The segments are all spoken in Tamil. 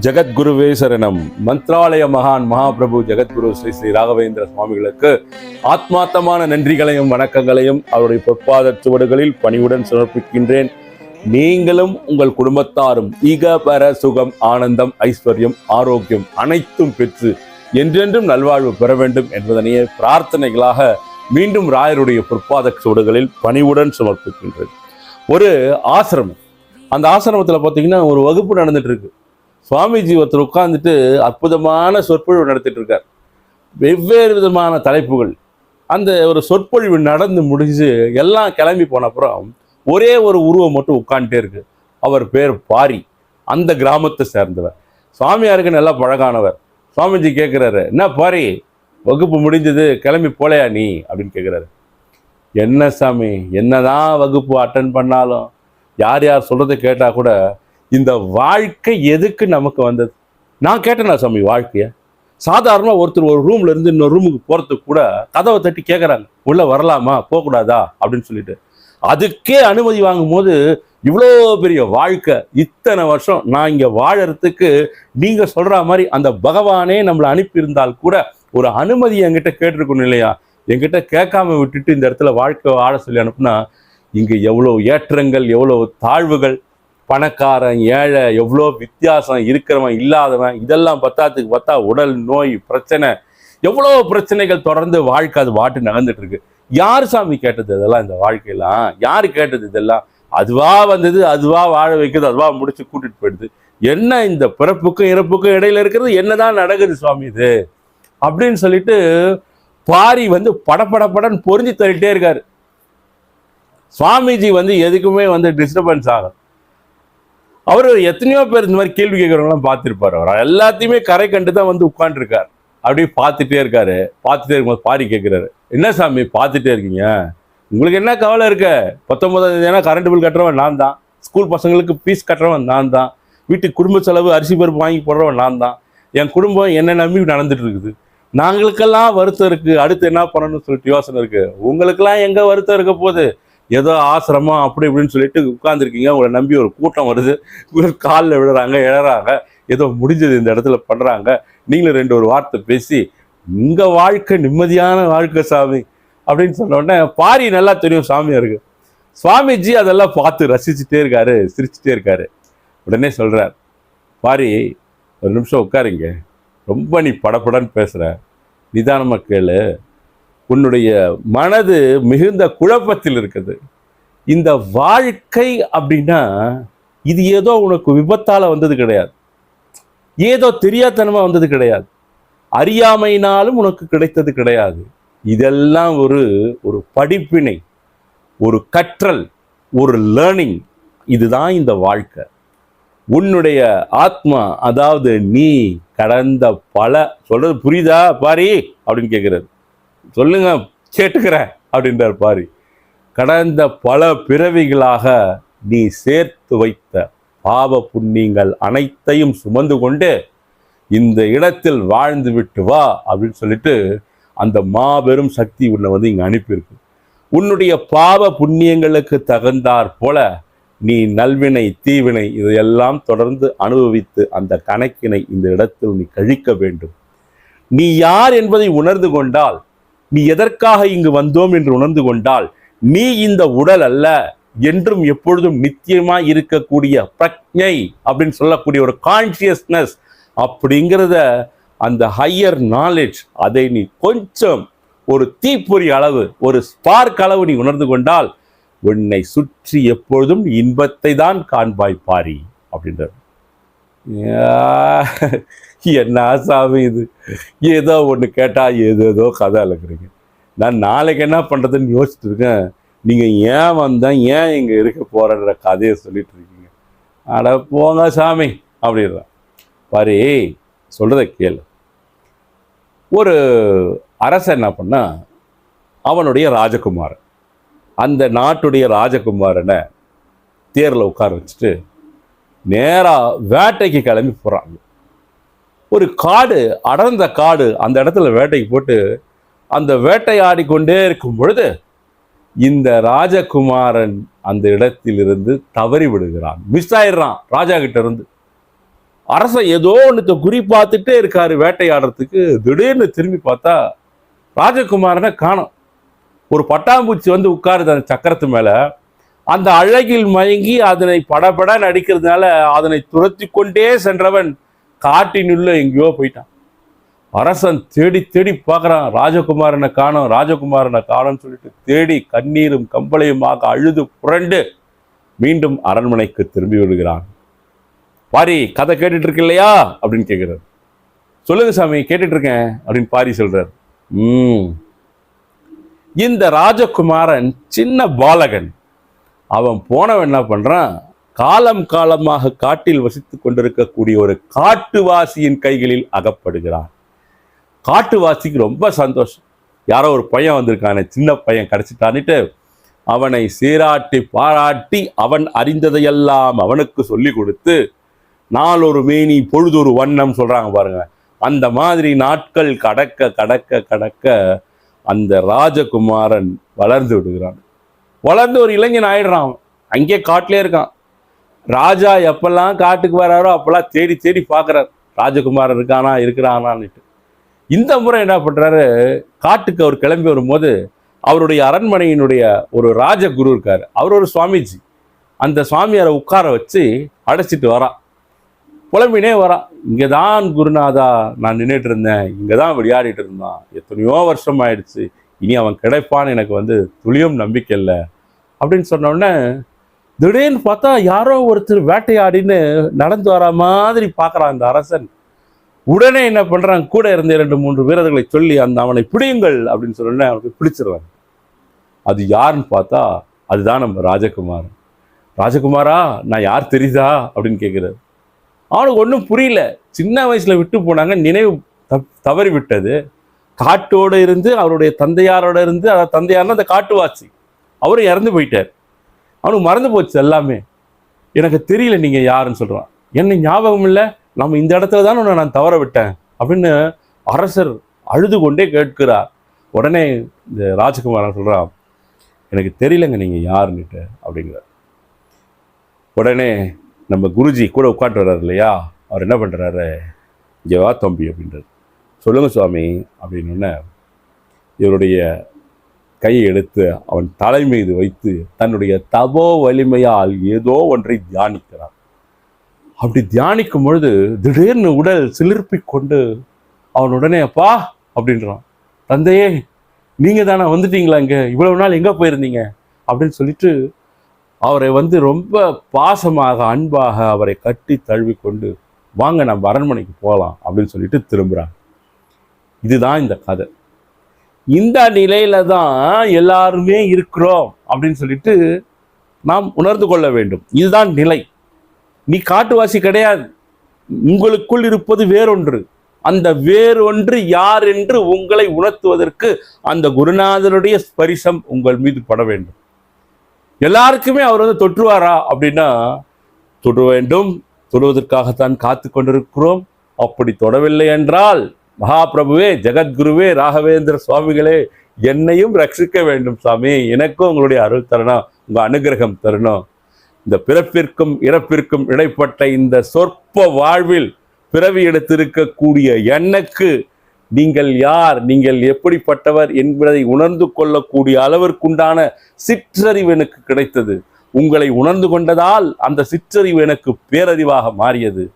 ஜகத்குருவே சரணம். மந்த்ராலய மகான் மகாபிரபு ஜெகத்குரு ஸ்ரீ ஸ்ரீ ராகவேந்திர சுவாமிகளுக்கு ஆத்மார்த்தமான நன்றிகளையும் வணக்கங்களையும் அவருடைய பொற்பாத சுவடுகளில் பணிவுடன் சமர்ப்பிக்கின்றேன். நீங்களும் உங்கள் குடும்பத்தாரும் ஈகபர சுகம், ஆனந்தம், ஐஸ்வர்யம், ஆரோக்கியம் அனைத்தும் பெற்று என்றென்றும் நல்வாழ்வு பெற வேண்டும் என்பதனையே பிரார்த்தனைகளாக மீண்டும் ராயருடைய பொற்பாத சுவடுகளில் பணிவுடன் சமர்ப்பிக்கின்றேன். ஒரு ஆசிரமம், அந்த ஆசிரமத்தில் பார்த்தீங்கன்னா ஒரு வகுப்பு நடந்துட்டு இருக்கு. சுவாமிஜி ஒருத்தர் உட்கார்ந்துட்டு அற்புதமான சொற்பொழிவு நடத்திட்டு இருக்கார். வெவ்வேறு விதமான தலைப்புகள். அந்த ஒரு சொற்பொழிவு நடந்து முடிஞ்சு எல்லாம் கிளம்பி போன அப்புறம் ஒரே ஒரு உருவம் மட்டும் உட்காந்துட்டே இருக்கு. அவர் பேர் பாரி. அந்த கிராமத்தை சேர்ந்தவர். சுவாமியாருக்கு நல்லா பழகானவர். சுவாமிஜி கேட்குறாரு, என்ன பாரி, வகுப்பு முடிஞ்சது, கிளம்பி போலையா நீ அப்படின்னு கேட்குறாரு. என்ன சாமி, என்னதான் வகுப்பு அட்டன் பண்ணாலும் யார் யார் சொல்றதை கேட்டால் கூட இந்த வாழ்க்கை எதுக்கு நமக்கு வந்தது? நான் கேட்டேனா சாமி வாழ்க்கைய? சாதாரணமாக ஒருத்தர் ஒரு ரூம்ல இருந்து இன்னொரு ரூமுக்கு போகிறதுக்கு கூட கதவை தட்டி கேட்குறாங்க, உள்ள வரலாமா போகக்கூடாதா அப்படின்னு சொல்லிட்டு. அதுக்கே அனுமதி வாங்கும் போது இவ்வளோ பெரிய வாழ்க்கை, இத்தனை வருஷம் நான் இங்கே வாழறதுக்கு நீங்கள் சொல்கிற மாதிரி அந்த பகவானே நம்மளை அனுப்பியிருந்தால் கூட ஒரு அனுமதி என்கிட்ட கேட்டிருக்கணும் இல்லையா? என்கிட்ட கேட்காம விட்டுட்டு இந்த இடத்துல வாழ்க்கை வாழ சொல்லி அனுப்புனா இங்கே எவ்வளோ ஏற்றங்கள், எவ்வளோ தாழ்வுகள், பணக்காரன் ஏழை, எவ்வளோ வித்தியாசம், இருக்கிறவன் இல்லாதவன், இதெல்லாம் பத்தாத்துக்கு பார்த்தா உடல் நோய் பிரச்சனை, எவ்வளோ பிரச்சனைகள் தொடர்ந்து வாழ்க்கை அது வாட்டு நடந்துட்டு இருக்கு. யார் சாமி கேட்டது இதெல்லாம்? இந்த வாழ்க்கையெல்லாம் யாரு கேட்டது இதெல்லாம்? அதுவா வந்தது, அதுவா வாழ வைக்கிறது, அதுவா முடிச்சு கூட்டிட்டு போயிடுது. என்ன இந்த பிறப்புக்கும் இறப்புக்கும் இடையில இருக்கிறது என்னதான் நடக்குது சுவாமி இது அப்படின்னு சொல்லிட்டு பாரி படப்படப்படன்னு பொறிஞ்சு தள்ளிட்டே இருக்காரு. சுவாமிஜி எதுக்குமே டிஸ்டர்பன்ஸ் ஆகும். அவர் எத்தனையோ பேர் இந்த மாதிரி கேள்வி கேட்குறவங்களாம் பார்த்துருப்பார். அவர் எல்லாத்தையுமே கரை கண்டு தான் உட்காந்துருக்கார். அப்படியே பார்த்துட்டே இருக்காரு. பார்த்துட்டே இருக்கும்போது பாரி கேட்குறாரு, என்ன சாமி பார்த்துட்டே இருக்கீங்க? உங்களுக்கு என்ன கவலை இருக்க? 19ஆம் தேதி கரண்ட் பில் கட்டுறவன் நான் தான், ஸ்கூல் பசங்களுக்கு ஃபீஸ் கட்டுறவன் நான் தான், வீட்டுக்கு குடும்ப செலவு அரிசி பருப்பு வாங்கி போடுறவன் நான் தான், என் குடும்பம் என்ன நம்பி நடந்துட்டு இருக்குது. நாங்களுக்கெல்லாம் வருத்தம் இருக்குது, அடுத்து என்ன பண்ணணும்னு சொல்லிட்டு யோசனை இருக்குது. உங்களுக்கெல்லாம் எங்கே வருத்தம் இருக்க போகுது? ஏதோ ஆசிரமம் அப்படி இப்படின்னு சொல்லிட்டு உட்காந்துருக்கீங்க. உங்களை நம்பி ஒரு கூட்டம் வருது, உங்களுக்கு காலில் விழுறாங்க, இழறாங்க, ஏதோ முடிஞ்சது இந்த இடத்துல பண்ணுறாங்க. நீங்களும் ஒரு வார்த்தை பேசி உங்கள் வாழ்க்கை நிம்மதியான வாழ்க்கை சாமி அப்படின்னு சொன்ன உடனே பாரி நல்லா தெரியும் சாமியாருக்கு. சுவாமிஜி அதெல்லாம் பார்த்து ரசிச்சுட்டே இருக்காரு, சிரிச்சுட்டே இருக்காரு. உடனே சொல்கிறார், பாரி ஒரு நிமிஷம் உட்காருங்க, ரொம்ப நீ படப்படன்னு பேசுகிற, நிதானமாக கேளு, உன்னுடைய மனது மிகுந்த குழப்பத்தில் இருக்குது. இந்த வாழ்க்கை அப்படின்னா இது ஏதோ உனக்கு விபத்தால வந்தது கிடையாது, ஏதோ தெரியாதனமா வந்தது கிடையாது, அறியாமையினாலும் உனக்கு கிடைத்தது கிடையாது. இதெல்லாம் ஒரு படிப்பினை, ஒரு கற்றல், ஒரு லேர்னிங். இதுதான் இந்த வாழ்க்கை. உன்னுடைய ஆத்மா, அதாவது நீ கடந்த பல, சொல்றது புரியுதா பாரி அப்படின்னு கேட்கிறாரு. சொல்லுங்க கேட்டுக்கிறேன் அப்படின்றார் பாரி. கடந்த பல பிறவிகளாக நீ சேர்த்து வைத்த பாவ புண்ணியங்கள் அனைத்தையும் சுமந்து கொண்டு இந்த இடத்தில் வாழ்ந்து விட்டு வா அப்படின்னு சொல்லிட்டு அந்த மாபெரும் சக்தி உன்னை இங்கே அனுப்பியிருக்கு. உன்னுடைய பாவ புண்ணியங்களுக்கு தகுந்தாற் போல நீ நல்வினை தீவினை இதையெல்லாம் தொடர்ந்து அனுபவித்து அந்த கணக்கினை இந்த இடத்தில் நீ கழிக்க வேண்டும். நீ யார் என்பதை உணர்ந்து கொண்டால், நீ எதற்காக இங்கு வந்தோம் என்று உணர்ந்து கொண்டால், நீ இந்த உடல் அல்ல, என்றும் எப்பொழுதும் நித்தியமாய் இருக்கக்கூடிய பிரக்ஞை அப்படின்னு சொல்லக்கூடிய ஒரு கான்சியஸ்னஸ் அப்படிங்கிறத, அந்த ஹையர் நாலேஜ், அதை நீ கொஞ்சம் ஒரு தீப்பொறி அளவு, ஒரு ஸ்பார்க் அளவு நீ உணர்ந்து கொண்டால் உன்னை சுற்றி எப்பொழுதும் இன்பத்தை தான் காண்பாய் பாரி அப்படின்றது. என்ன சாமி இது, ஏதோ ஒன்று கேட்டால் ஏதோ கதை அழைக்கிறீங்க. நான் நாளைக்கு என்ன பண்ணுறதுன்னு யோசிச்சுட்டு இருக்கேன். நீங்கள் ஏன் வந்தேன், ஏன் இங்கே இருக்க போகிறன்ற கதையை சொல்லிட்டு இருக்கீங்க. அட போங்க சாமி அப்படின்றான். பாரு சொல்கிறத கேளு. ஒரு அரசன் என்ன பண்ணா, அவனுடைய ராஜகுமாரன், அந்த நாட்டுடைய ராஜகுமாரனை தேரில் உட்கார வச்சுட்டு நேராக வேட்டைக்கு கிளம்பி போகிறாங்க. ஒரு காடு, அடர்ந்த காடு, அந்த இடத்துல வேட்டைக்கு போட்டு அந்த வேட்டையாடி கொண்டே இருக்கும் பொழுது இந்த ராஜகுமாரன் அந்த இடத்திலிருந்து தவறி விடுகிறான், மிஸ் ஆயிடுறான் ராஜா கிட்ட இருந்து. அரசன் ஏதோ ஒன்று குறி பார்த்துட்டே இருக்காரு வேட்டையாடுறதுக்கு. திடீர்னு திரும்பி பார்த்தா ராஜகுமாரனை காணோம். ஒரு பட்டாம்பூச்சி வந்து உட்காருது அந்த சக்கரத்து மேல. அந்த அழகில் மயங்கி அதனை படபட நடிக்கிறதுனால அதனை துரத்தி கொண்டே சென்றவன் காட்டினுள்ள எங்கேயோ போயிட்டான். அரசன் தேடி தேடி பார்க்கறான், ராஜகுமாரனை காணோம், ராஜகுமாரனை காணோம்னு சொல்லிட்டு தேடி கண்ணீரும் கம்பளையுமாக அழுது புரண்டு மீண்டும் அரண்மனைக்கு திரும்பி விடுகிறான். பாரி, கதை கேட்டுட்டு இருக்கு இல்லையா அப்படின்னு கேட்கிறார். சொல்லுங்க சாமி, கேட்டுட்டு இருக்கேன் அப்படின்னு பாரி சொல்றார். இந்த ராஜகுமாரன் சின்ன பாலகன். அவன் போனவன் என்ன பண்றான், காலம் காலமாக காட்டில் வசித்துக் கொண்டிருக்கக்கூடிய ஒரு காட்டுவாசியின் கைகளில் அகப்படுகிறான். காட்டுவாசிக்கு ரொம்ப சந்தோஷம். யாரோ ஒரு பையன் வந்திருக்கானே, சின்ன பையன் கிடைச்சிட்டான்னுட்டு அவனை சீராட்டி பாராட்டி அவன் அறிந்ததையெல்லாம் அவனுக்கு சொல்லி கொடுத்து நாளொரு மேனி பொழுதொரு வண்ணம் சொல்றாங்க பாருங்க. அந்த மாதிரி நாட்கள் கடக்க கடக்க கடக்க அந்த ராஜகுமாரன் வளர்ந்து விடுகிறான். வளர்ந்து ஒரு இளைஞன் ஆயிடுறான். அங்கே காட்டிலே இருக்கான். ராஜா எப்பெல்லாம் காட்டுக்கு வராரோ அப்பெல்லாம் தேடி தேடி பார்க்குறார், ராஜகுமாரன் இருக்கானா இருக்கிறானான்னுட்டு. இந்த முறை என்ன பண்றாரு, காட்டுக்கு அவர் கிளம்பி வரும்போது அவருடைய அரண்மனையினுடைய ஒரு ராஜகுரு இருக்காரு, அவர் ஒரு சுவாமிஜி. அந்த சுவாமியாரை உட்கார வச்சு அழைச்சிட்டு வரான். புலம்பினே வரான். இங்கே தான் குருநாதா நான் நின்றுட்டு இருந்தேன், இங்கே தான் விளையாடிட்டு இருந்தான், எத்தனையோ வருஷம் ஆயிடுச்சு, இனி அவன் கிடைப்பான்னு எனக்கு வந்து துளியும் நம்பிக்கை இல்லை அப்படின்னு சொன்னோடனே திடீர்னு பார்த்தா யாரோ ஒருத்தர் வேட்டையாடின்னு நடந்து வர மாதிரி பார்க்குறான் அந்த அரசன். உடனே என்ன பண்ணுறான், கூட இருந்த 2-3 வீரர்களை சொல்லி அந்த அவனை பிடியுங்கள் அப்படின்னு சொன்னோடனே அவனுக்கு பிடிச்சிடுறாங்க. அது யாருன்னு பார்த்தா அதுதான் நம்ம ராஜகுமாரன். ராஜகுமாரா, நான் யார் தெரியுதா அப்படின்னு கேட்குறாரு. அவனுக்கு ஒன்றும் புரியல. சின்ன வயசுல விட்டு போனாங்க, நினைவு தவறி விட்டது. காட்டோடு இருந்து அவருடைய தந்தையாரோட இருந்து, அதாவது தந்தையார்னா அந்த காட்டுவாசி, அவரும் இறந்து போயிட்டார். அவனுக்கு மறந்து போச்சு எல்லாமே. எனக்கு தெரியல நீங்க யாருன்னு சொல்றான். என்ன ஞாபகம் இல்லை, நம்ம இந்த இடத்துல தான் உன்னை நான் தவற விட்டேன் அப்படின்னு அரசர் அழுது கொண்டே கேட்கிறார். உடனே இந்த ராஜகுமாரன் சொல்றான், எனக்கு தெரியலங்க நீங்க யாருன்னுட்டு அப்படிங்கிறார். உடனே நம்ம குருஜி கூட உட்காந்து வர்றாரு இல்லையா, அவர் என்ன பண்ணுறாரு, இங்கே வா தம்பி அப்படின்றார். சொல்லுங்க சுவாமி அப்படின்னு இவருடைய கையை எடுத்து அவன் தலை மீது வைத்து தன்னுடைய தபோ வலிமையால் ஏதோ ஒன்றை தியானிக்கிறார். அப்படி தியானிக்கும் பொழுது திடீர்னு உடல் சிலிர்ப்பி கொண்டு அவன் உடனே அப்பா அப்படின்றான். தந்தையே, நீங்கள் தானே வந்துட்டீங்களா, இங்கே இவ்வளவு நாள் எங்கே போயிருந்தீங்க அப்படின்னு சொல்லிட்டு அவரை வந்து ரொம்ப பாசமாக அன்பாக அவரை கட்டி தழுவி கொண்டு வாங்க நம்ம அரண்மனைக்கு போகலாம் அப்படின்னு சொல்லிட்டு திரும்புகிறான். இதுதான் இந்த கதை. இந்த நிலையில தான் எல்லாருமே இருக்கிறோம் அப்படின்னு சொல்லிட்டு நாம் உணர்ந்து கொள்ள வேண்டும். இதுதான் நிலை. நீ காட்டுவாசி கிடையாது, உங்களுக்குள் இருப்பது வேறொன்று. அந்த வேறொன்று யார் என்று உங்களை உணர்த்துவதற்கு அந்த குருநாதனுடைய ஸ்பரிசம் உங்கள் மீது பட வேண்டும். எல்லாருக்குமே அவர் வந்து தொற்றுவாரா அப்படின்னா தொட வேண்டும், தொடுவதற்காகத்தான் காத்து கொண்டிருக்கிறோம். அப்படி தொடவில்லை என்றால் மகாபிரபுவே, ஜெகத்குருவே, ராகவேந்திர சுவாமிகளே, என்னையும் ரட்சிக்க வேண்டும் சாமி, எனக்கும் உங்களுடைய அருள் தரணும், உங்க அனுகிரகம் தரணும். இந்த பிறப்பிற்கும் இறப்பிற்கும் இடைப்பட்ட இந்த சொற்ப வாழ்வில் பிறவி எடுத்திருக்கக்கூடிய எனக்கு நீங்கள் யார், நீங்கள் எப்படிப்பட்டவர் என்பதை உணர்ந்து கொள்ளக்கூடிய அளவிற்குண்டான சிற்றறிவு எனக்கு கிடைத்தது. உங்களை உணர்ந்து கொண்டதால் அந்த சிற்றறிவு எனக்கு பேரறிவாக மாறியது.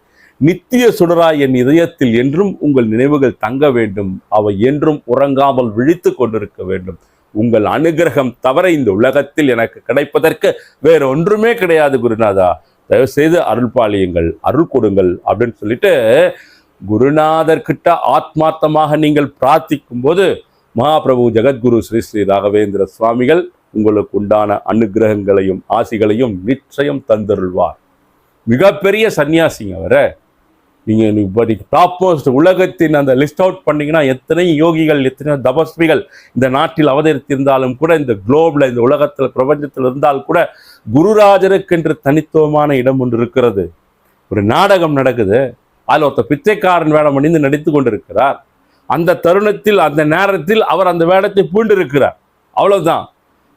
நித்திய சுடராய் என் இதயத்தில் என்றும் உங்கள் நினைவுகள் தங்க வேண்டும், அவை என்றும் உறங்காமல் விழித்து கொண்டிருக்க வேண்டும். உங்கள் அனுகிரகம் தவிர இந்த உலகத்தில் எனக்கு கிடைப்பதற்கு வேற ஒன்றுமே கிடையாது குருநாதா, தயவு செய்து அருள் பாலியுங்கள், அருள் கொடுங்கள் அப்படின்னு சொல்லிட்டு குருநாதர்கிட்ட ஆத்மார்த்தமாக நீங்கள் பிரார்த்திக்கும் போது மகாபிரபு ஜெகத்குரு ஸ்ரீ ஸ்ரீ ராகவேந்திர சுவாமிகள் உங்களுக்கு உண்டான அனுகிரகங்களையும் ஆசிகளையும் நிச்சயம் தந்தருள்வார். மிகப்பெரிய சன்னியாசிங்க அவரை. நீங்கள் டாப் மோஸ்ட் உலகத்தின் அந்த லிஸ்ட் அவுட் பண்ணிங்கன்னா எத்தனை யோகிகள், எத்தனை தபஸ்விகள் இந்த நாட்டில் அவதரித்திருந்தாலும் கூட, இந்த குளோபில், இந்த உலகத்தில், பிரபஞ்சத்தில் இருந்தால் கூட குருராஜருக்கு என்று தனித்துவமான இடம் ஒன்று இருக்கிறது. ஒரு நாடகம் நடக்குது, அதில் ஒருத்தர் பிச்சைக்காரன் வேடம் அணிந்து நடித்து கொண்டிருக்கிறார். அந்த தருணத்தில், அந்த நேரத்தில் அவர் அந்த வேடத்தை பூண்டிருக்கிறார். அவ்வளவுதான்.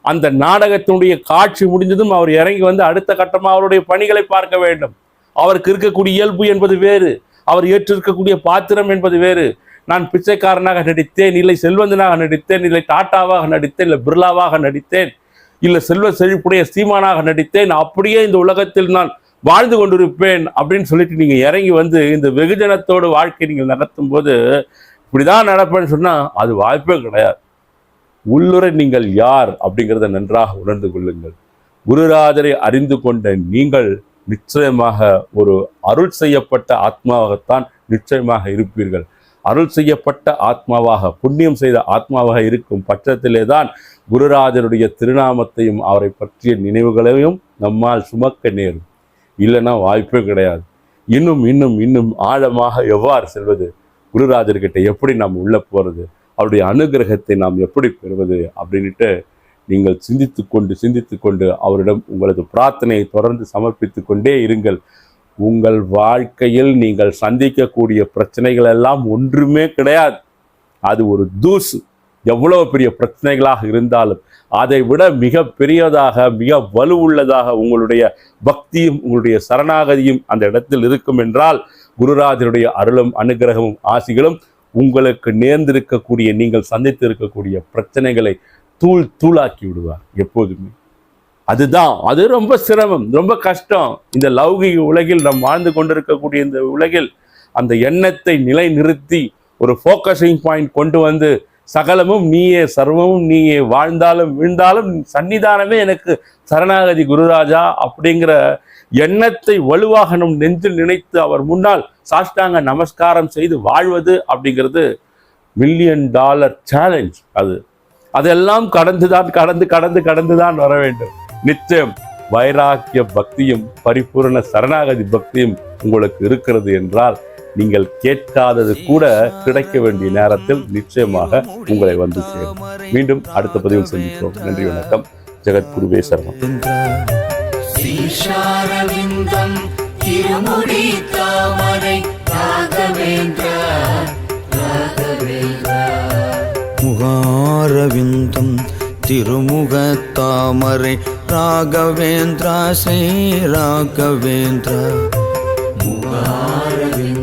அந்த நாடகத்தினுடைய காட்சி முடிஞ்சதும் அவர் இறங்கி வந்து அடுத்த கட்டமாக அவருடைய பணிகளை பார்க்க வேண்டும். அவருக்கு இருக்கக்கூடிய இயல்பு என்பது வேறு, அவர் ஏற்றிருக்கக்கூடிய பாத்திரம் என்பது வேறு. நான் பிச்சைக்காரனாக நடித்தேன், இல்லை செல்வந்தனாக நடித்தேன், இல்லை டாட்டாவாக நடித்தேன், இல்லை பிர்லாவாக நடித்தேன், இல்லை செல்வ செழிப்புடைய சீமானாக நடித்தேன், அப்படியே இந்த உலகத்தில் நான் வாழ்ந்து கொண்டிருப்பேன் அப்படின்னு சொல்லிட்டு நீங்க இறங்கி வந்து இந்த வெகுஜனத்தோடு வாழ்க்கை நீங்கள் நடத்தும் போது இப்படிதான் நடப்பேன்னு சொன்னா அது வாய்ப்பே கிடையாது. உள்ளுரை நீங்கள் யார் அப்படிங்கிறத நன்றாக உணர்ந்து கொள்ளுங்கள். குருராஜரை அறிந்து கொண்ட நீங்கள் நிச்சயமாக ஒரு அருள் செய்யப்பட்ட ஆத்மாவாகத்தான் நிச்சயமாக இருப்பீர்கள். அருள் செய்யப்பட்ட ஆத்மாவாக, புண்ணியம் செய்த ஆத்மாவாக இருக்கும் பட்சத்திலே தான் குருராஜருடைய திருநாமத்தையும் அவரை பற்றிய நினைவுகளையும் நம்மால் சுமக்க நேரும். இல்லைன்னா வாய்ப்பே கிடையாது. இன்னும் இன்னும் இன்னும் ஆழமாக எவ்வாறு செல்வது, குருராஜர்கிட்ட எப்படி நாம் உள்ள போகிறது, அவருடைய அனுகிரகத்தை நாம் எப்படி பெறுவது அப்படின்ட்டு நீங்கள் சிந்தித்து கொண்டு அவரிடம் உங்களது பிரார்த்தனையை தொடர்ந்து சமர்ப்பித்து கொண்டே இருங்கள். உங்கள் வாழ்க்கையில் நீங்கள் சந்திக்கக்கூடிய பிரச்சனைகள் எல்லாம் ஒன்றுமே கிடையாது. அது ஒரு தூசு. எவ்வளவு பெரிய பிரச்சனைகளாக இருந்தாலும் அதை விட மிக பெரியதாக, மிக வலுவுள்ளதாக உங்களுடைய பக்தியும் உங்களுடைய சரணாகதியும் அந்த இடத்தில் இருக்கும் என்றால் குருராஜருடைய அருளும் அனுகிரகமும் ஆசிகளும் உங்களுக்கு நேர்ந்திருக்கக்கூடிய, நீங்கள் சந்தித்து இருக்கக்கூடிய பிரச்சனைகளை தூள் தூளாக்கி விடுவார் எப்போதுமே. அதுதான், அது ரொம்ப சிரமம், ரொம்ப கஷ்டம். இந்த லௌகிக உலகில் நாம் வாழ்ந்து கொண்டிருக்கக்கூடிய இந்த உலகில் அந்த எண்ணத்தை நிலை நிறுத்தி ஒரு ஃபோக்கஸிங் பாயிண்ட் கொண்டு வந்து சகலமும் நீயே, சர்வமும் நீயே, வாழ்ந்தாலும் வீழ்ந்தாலும் சன்னிதானமே எனக்கு சரணாகதி குருராஜா அப்படிங்கிற எண்ணத்தை வலுவாக நம் நெஞ்சில் நினைத்து அவர் முன்னால் சாஷ்டாங்க நமஸ்காரம் செய்து வாழ்வது அப்படிங்கிறது $1 மில்லியன் சேலஞ்ச். அதெல்லாம் கடந்து தான் வர வேண்டும். நிச்சயம் வைராக்கிய பக்தியும் பரிபூர்ண சரணாகதி பக்தியும் உங்களுக்கு இருக்கிறது என்றால் நீங்கள் கேட்காதது கூட கிடைக்க வேண்டிய நேரத்தில் நிச்சயமாக உங்களை வந்து சேரும். மீண்டும் அடுத்த பதிவில் சந்திப்போம். நன்றி, வணக்கம். ஜெகத்குருவே சரணம். முகாரவிந்தம் திருமுகத்தாமரை ராகவேந்திரா ஸ்ரீ ராகவேந்திரா. முகாரவிந்தம்